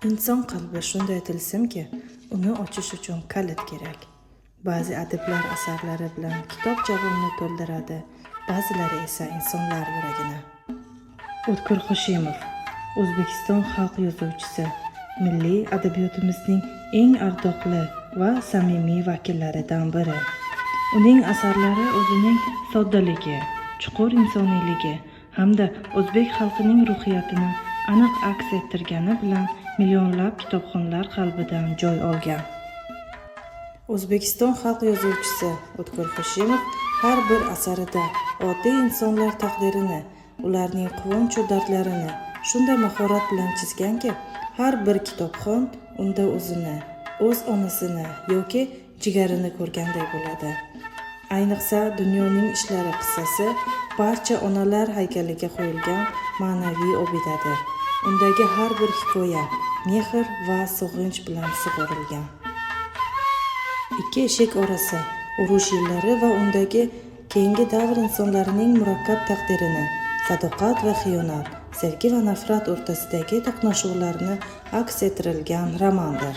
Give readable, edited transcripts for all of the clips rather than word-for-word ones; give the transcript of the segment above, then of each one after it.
Inson qalbi shunday tilsimki, uni ochish uchun kalit kerak. Ba'zi adiblar asarlari bilan kitob javonini to'ldiradi, ba'zilari esa insonlar yuragini. O'tkir Hoshimov, O'zbekiston xalq yozuvchisi, milliy adabiyotimizning eng ardoqli va samimiy vakillaridan biri. Uning asarlari o'zining soddaligi, chuqur insoniyligi hamda o'zbek xalqining ruhiyatini aniq aks ettirgani bilan millionlab kitobxonlar qalbidan joy olgan. O'zbekiston xalq yozuvchisi O'tkir Hoshimov har bir asarida oddiy insonlar taqdirini, ularning quvonch va dardlarini shunday mahorat bilan chizganki, har bir kitobxon unda o'zini, o'z onasini yoki jigarini ko'rganday bo'ladi. Ayniqsa Dunyoning ishlari qissasi barcha onalar haykaliga qo'yilgan ma'naviy obidadir. Undagi har bir hikoya mehr va sog'inch bilan sug'orilgan. Ikki eshik orasi, urush yillari va undagi keyingi davr insonlarining murakkab taqdirini, sadoqat va xiyonat, sevgi va nafrat o'rtasidagi to'qnashuvlarni aks ettirilgan romandir.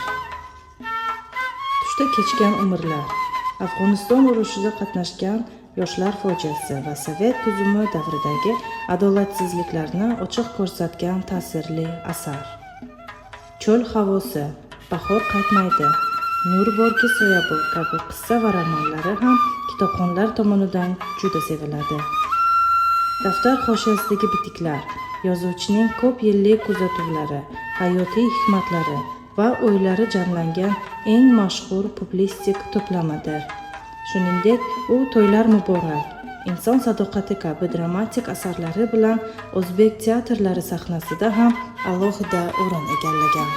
Tushda kechgan umrlar, Afg'oniston urushida qatnashgan yoshlar fojiasi va Sovet tuzumi davridagi adolatsizliklarni ochiq ko'rsatgan ta'sirli asar. Cho'l havosi, bahor qaytmaydi, nur borki soya bor kabi qissa va romanlari ham kitobxonlar tomonidan juda seviladi. Daftar hoshiyasidagi bitiklar yozuvchining ko'p yillik kuzatuvlari, hayotiy hikmatlari va o'ylari jamlangan eng mashhur publistik to'plamidir. Shuningdek, u To'ylar muborak, Inson sadoqati kabi dramatik asarlari bilan o'zbek teatrlari sahnasida ham alohida o'rin egallagan.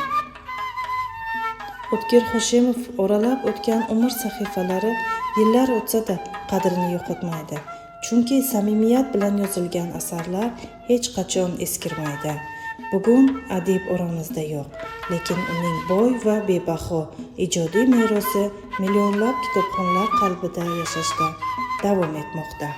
O'tkir Hoshimov oralab o'tgan umr sahifalari yillar o'tsa-da qadrini yo'qotmaydi. Chunki samimiyat bilan yozilgan asarlar hech qachon eskirmaydi. Bugun adib oramizda yo'q, lekin uning boy va bebaho ijodiy merosi millionlab kitobxonlar qalbida yashashda davom etmoqda.